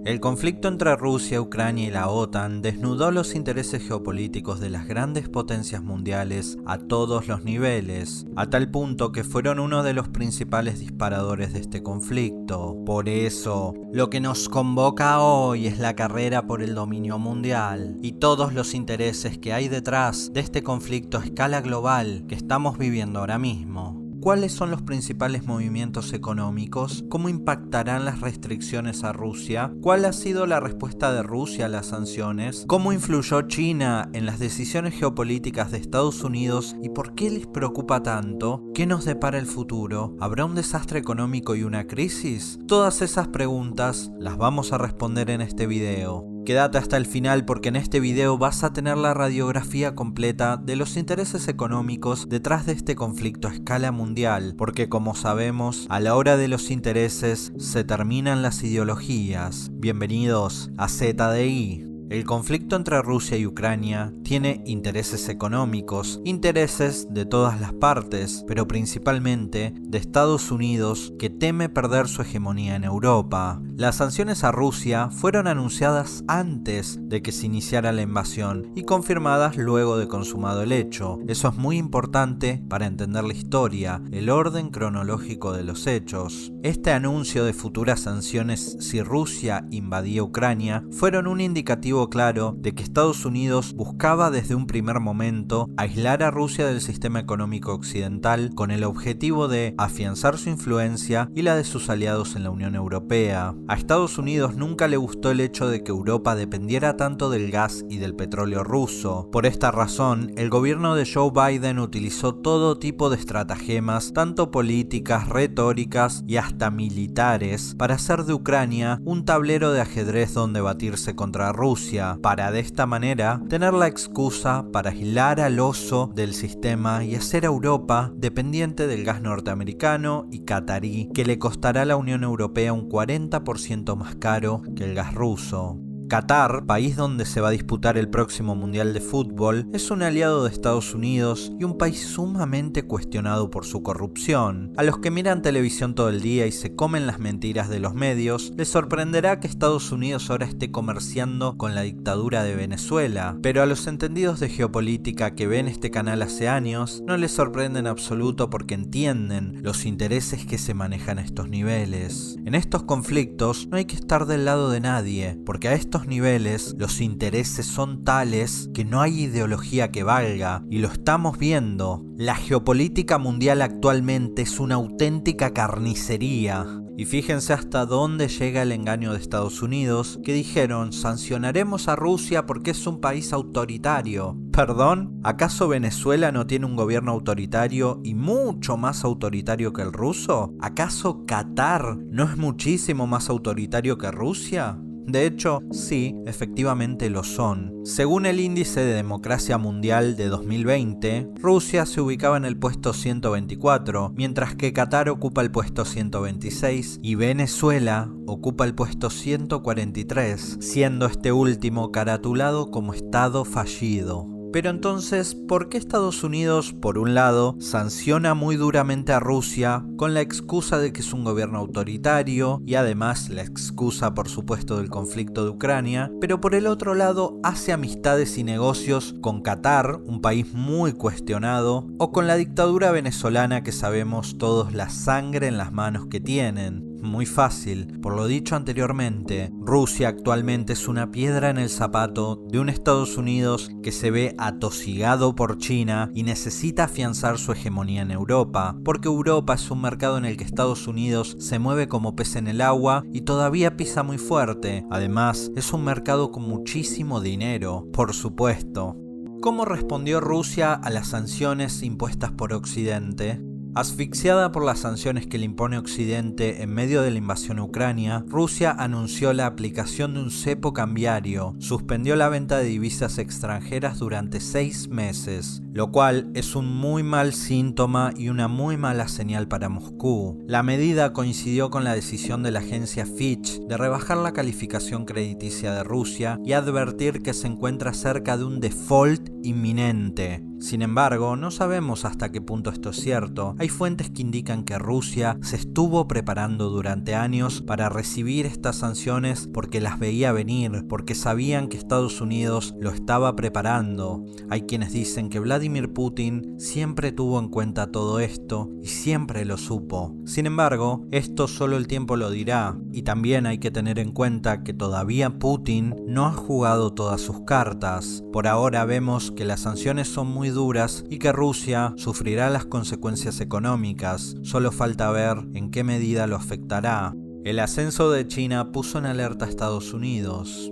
El conflicto entre Rusia, Ucrania y la OTAN desnudó los intereses geopolíticos de las grandes potencias mundiales a todos los niveles, a tal punto que fueron uno de los principales disparadores de este conflicto. Por eso, lo que nos convoca hoy es la carrera por el dominio mundial y todos los intereses que hay detrás de este conflicto a escala global que estamos viviendo ahora mismo. ¿Cuáles son los principales movimientos económicos? ¿Cómo impactarán las restricciones a Rusia? ¿Cuál ha sido la respuesta de Rusia a las sanciones? ¿Cómo influyó China en las decisiones geopolíticas de Estados Unidos? ¿Y por qué les preocupa tanto? ¿Qué nos depara el futuro? ¿Habrá un desastre económico y una crisis? Todas esas preguntas las vamos a responder en este video. Quédate hasta el final porque en este video vas a tener la radiografía completa de los intereses económicos detrás de este conflicto a escala mundial, porque como sabemos, a la hora de los intereses se terminan las ideologías. Bienvenidos a ZDI. El conflicto entre Rusia y Ucrania tiene intereses económicos, intereses de todas las partes, pero principalmente de Estados Unidos, que teme perder su hegemonía en Europa. Las sanciones a Rusia fueron anunciadas antes de que se iniciara la invasión y confirmadas luego de consumado el hecho. Eso es muy importante para entender la historia, el orden cronológico de los hechos. Este anuncio de futuras sanciones si Rusia invadía Ucrania fueron un indicativo claro de que Estados Unidos buscaba desde un primer momento aislar a Rusia del sistema económico occidental con el objetivo de afianzar su influencia y la de sus aliados en la Unión Europea. A Estados Unidos nunca le gustó el hecho de que Europa dependiera tanto del gas y del petróleo ruso. Por esta razón, el gobierno de Joe Biden utilizó todo tipo de estratagemas, tanto políticas, retóricas y hasta militares, para hacer de Ucrania un tablero de ajedrez donde batirse contra Rusia, para de esta manera tener la excusa para aislar al oso del sistema y hacer a Europa dependiente del gas norteamericano y catarí, que le costará a la Unión Europea un 40% más caro que el gas ruso. Qatar, país donde se va a disputar el próximo Mundial de Fútbol, es un aliado de Estados Unidos y un país sumamente cuestionado por su corrupción. A los que miran televisión todo el día y se comen las mentiras de los medios, les sorprenderá que Estados Unidos ahora esté comerciando con la dictadura de Venezuela, pero a los entendidos de geopolítica que ven este canal hace años, no les sorprende en absoluto porque entienden los intereses que se manejan a estos niveles. En estos conflictos no hay que estar del lado de nadie, porque a estos niveles los intereses son tales que no hay ideología que valga, y lo estamos viendo. La geopolítica mundial actualmente es una auténtica carnicería. Y fíjense hasta dónde llega el engaño de Estados Unidos, que dijeron: sancionaremos a Rusia porque es un país autoritario. ¿Perdón? ¿Acaso Venezuela no tiene un gobierno autoritario y mucho más autoritario que el ruso? ¿Acaso Qatar no es muchísimo más autoritario que Rusia? De hecho, sí, efectivamente lo son. Según el índice de democracia mundial de 2020, Rusia se ubicaba en el puesto 124, mientras que Qatar ocupa el puesto 126 y Venezuela ocupa el puesto 143, siendo este último caratulado como Estado fallido. Pero entonces, ¿por qué Estados Unidos, por un lado, sanciona muy duramente a Rusia con la excusa de que es un gobierno autoritario y además la excusa, por supuesto, del conflicto de Ucrania, pero por el otro lado hace amistades y negocios con Qatar, un país muy cuestionado, o con la dictadura venezolana que sabemos todos la sangre en las manos que tienen? Muy fácil. Por lo dicho anteriormente, Rusia actualmente es una piedra en el zapato de un Estados Unidos que se ve atosigado por China y necesita afianzar su hegemonía en Europa, porque Europa es un mercado en el que Estados Unidos se mueve como pez en el agua y todavía pisa muy fuerte. Además, es un mercado con muchísimo dinero, por supuesto. ¿Cómo respondió Rusia a las sanciones impuestas por Occidente? Asfixiada por las sanciones que le impone Occidente en medio de la invasión a Ucrania, Rusia anunció la aplicación de un cepo cambiario, suspendió la venta de divisas extranjeras durante 6 meses, lo cual es un muy mal síntoma y una muy mala señal para Moscú. La medida coincidió con la decisión de la agencia Fitch de rebajar la calificación crediticia de Rusia y advertir que se encuentra cerca de un default inminente. Sin embargo, no sabemos hasta qué punto esto es cierto. hay fuentes que indican que Rusia se estuvo preparando durante años para recibir estas sanciones porque las veía venir, porque sabían que Estados Unidos lo estaba preparando. Hay quienes dicen que Vladimir Putin siempre tuvo en cuenta todo esto y siempre lo supo. Sin embargo, esto solo el tiempo lo dirá, y también hay que tener en cuenta que todavía Putin no ha jugado todas sus cartas. Por ahora vemos que las sanciones son muy duras y que Rusia sufrirá las consecuencias económicas. Solo falta ver en qué medida lo afectará. El ascenso de China puso en alerta a Estados Unidos.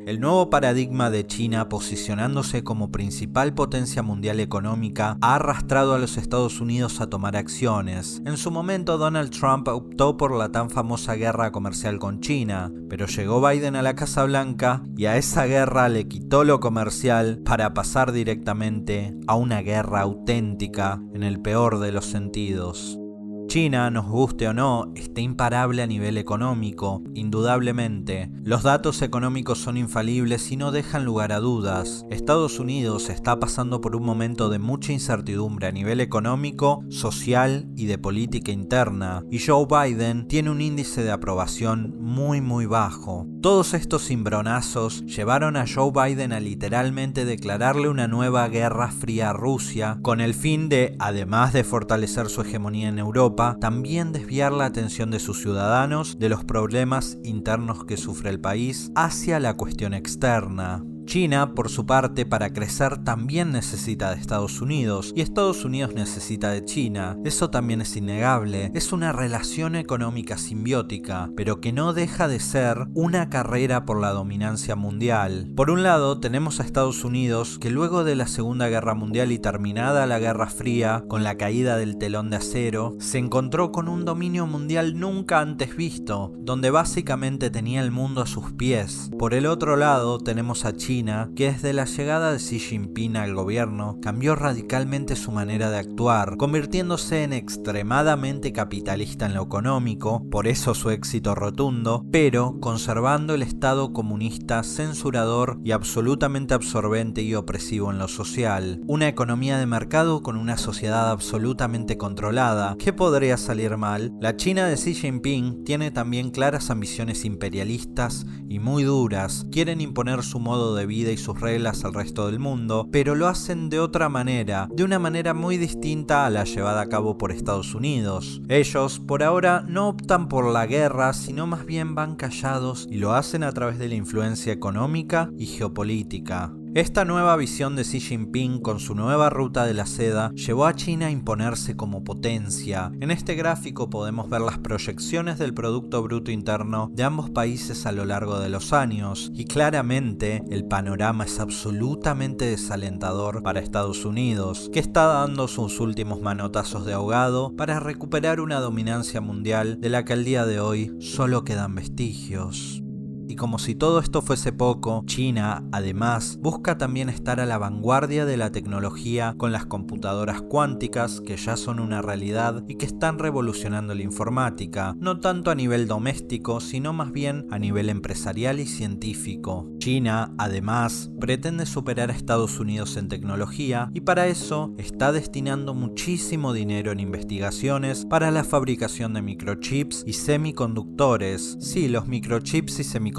El nuevo paradigma de China posicionándose como principal potencia mundial económica ha arrastrado a los Estados Unidos a tomar acciones. En su momento Donald Trump optó por la tan famosa guerra comercial con China, pero llegó Biden a la Casa Blanca y a esa guerra le quitó lo comercial para pasar directamente a una guerra auténtica en el peor de los sentidos. China, nos guste o no, está imparable a nivel económico, indudablemente. Los datos económicos son infalibles y no dejan lugar a dudas. Estados Unidos está pasando por un momento de mucha incertidumbre a nivel económico, social y de política interna, y Joe Biden tiene un índice de aprobación muy bajo. Todos estos cimbronazos llevaron a Joe Biden a literalmente declararle una nueva guerra fría a Rusia, con el fin de, además de fortalecer su hegemonía en Europa, también desviar la atención de sus ciudadanos de los problemas internos que sufre el país hacia la cuestión externa. China, por su parte, para crecer también necesita de Estados Unidos y Estados Unidos necesita de China. Eso también es innegable. Es una relación económica simbiótica, pero que no deja de ser una carrera por la dominancia mundial. Por un lado, tenemos a Estados Unidos que luego de la Segunda Guerra Mundial y terminada la Guerra Fría, con la caída del telón de acero, se encontró con un dominio mundial nunca antes visto, donde básicamente tenía el mundo a sus pies. Por el otro lado, tenemos a China, que desde la llegada de Xi Jinping al gobierno cambió radicalmente su manera de actuar, convirtiéndose en extremadamente capitalista en lo económico, por eso su éxito rotundo, pero conservando el Estado comunista censurador y absolutamente absorbente y opresivo en lo social. Una economía de mercado con una sociedad absolutamente controlada. ¿Qué podría salir mal? La China de Xi Jinping tiene también claras ambiciones imperialistas y muy duras. Quieren imponer su modo de vida y sus reglas al resto del mundo, pero lo hacen de otra manera, de una manera muy distinta a la llevada a cabo por Estados Unidos. Ellos, por ahora, no optan por la guerra, sino más bien van callados y lo hacen a través de la influencia económica y geopolítica. Esta nueva visión de Xi Jinping con su nueva ruta de la seda llevó a China a imponerse como potencia. En este gráfico podemos ver las proyecciones del Producto Bruto Interno de ambos países a lo largo de los años, y claramente el panorama es absolutamente desalentador para Estados Unidos, que está dando sus últimos manotazos de ahogado para recuperar una dominancia mundial de la que al día de hoy solo quedan vestigios. Y como si todo esto fuese poco, China, además, busca también estar a la vanguardia de la tecnología con las computadoras cuánticas, que ya son una realidad y que están revolucionando la informática, no tanto a nivel doméstico, sino más bien a nivel empresarial y científico. China, además, pretende superar a Estados Unidos en tecnología y para eso está destinando muchísimo dinero en investigaciones para la fabricación de microchips y semiconductores. Sí, los microchips y semiconductores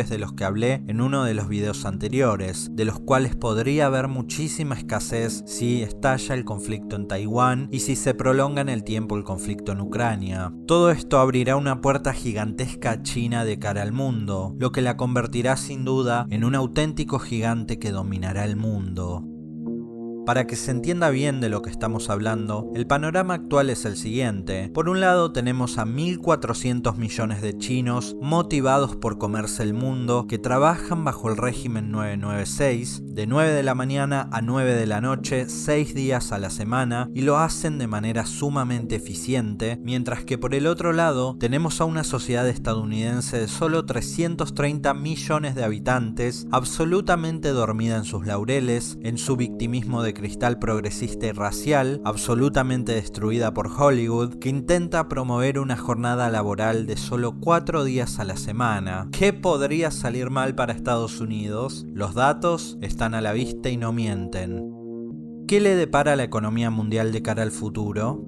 de los que hablé en uno de los videos anteriores, de los cuales podría haber muchísima escasez si estalla el conflicto en Taiwán y si se prolonga en el tiempo el conflicto en Ucrania. Todo esto abrirá una puerta gigantesca a China de cara al mundo, lo que la convertirá sin duda en un auténtico gigante que dominará el mundo. Para que se entienda bien de lo que estamos hablando, el panorama actual es el siguiente. Por un lado tenemos a 1.400 millones de chinos motivados por comerse el mundo, que trabajan bajo el régimen 996, de 9 de la mañana a 9 de la noche, 6 días a la semana, y lo hacen de manera sumamente eficiente, mientras que por el otro lado tenemos a una sociedad estadounidense de solo 330 millones de habitantes, absolutamente dormida en sus laureles, en su victimismo de cristal progresista y racial, absolutamente destruida por Hollywood, que intenta promover una jornada laboral de solo 4 días a la semana. ¿Qué podría salir mal para Estados Unidos? Los datos están a la vista y no mienten. ¿Qué le depara a la economía mundial de cara al futuro?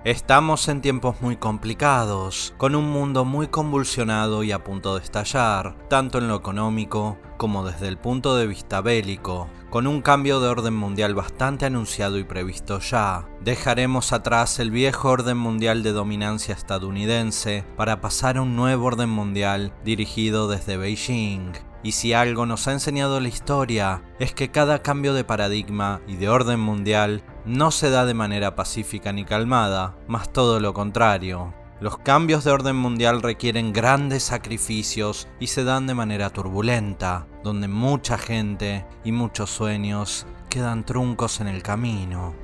Estamos en tiempos muy complicados, con un mundo muy convulsionado y a punto de estallar, tanto en lo económico como desde el punto de vista bélico, con un cambio de orden mundial bastante anunciado y previsto ya. Dejaremos atrás el viejo orden mundial de dominancia estadounidense para pasar a un nuevo orden mundial dirigido desde Beijing. Y si algo nos ha enseñado la historia, es que cada cambio de paradigma y de orden mundial no se da de manera pacífica ni calmada, más todo lo contrario. Los cambios de orden mundial requieren grandes sacrificios y se dan de manera turbulenta, donde mucha gente y muchos sueños quedan truncos en el camino.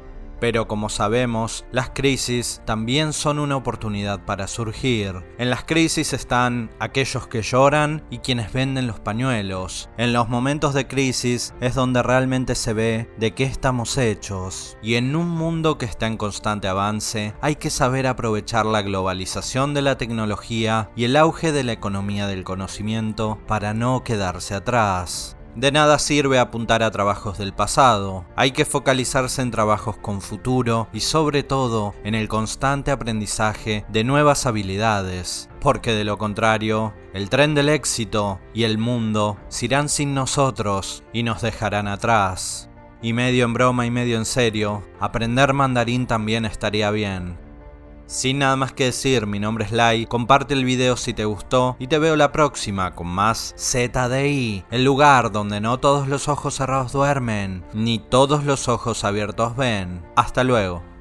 Pero como sabemos, las crisis también son una oportunidad para surgir. En las crisis están aquellos que lloran y quienes venden los pañuelos. En los momentos de crisis es donde realmente se ve de qué estamos hechos. Y en un mundo que está en constante avance, hay que saber aprovechar la globalización de la tecnología y el auge de la economía del conocimiento para no quedarse atrás. De nada sirve apuntar a trabajos del pasado, hay que focalizarse en trabajos con futuro y sobre todo en el constante aprendizaje de nuevas habilidades, porque de lo contrario, el tren del éxito y el mundo se irán sin nosotros y nos dejarán atrás. Y medio en broma y medio en serio, aprender mandarín también estaría bien. Sin nada más que decir, mi nombre es Lai, comparte el video si te gustó y te veo la próxima con más ZDI, el lugar donde no todos los ojos cerrados duermen, ni todos los ojos abiertos ven. Hasta luego.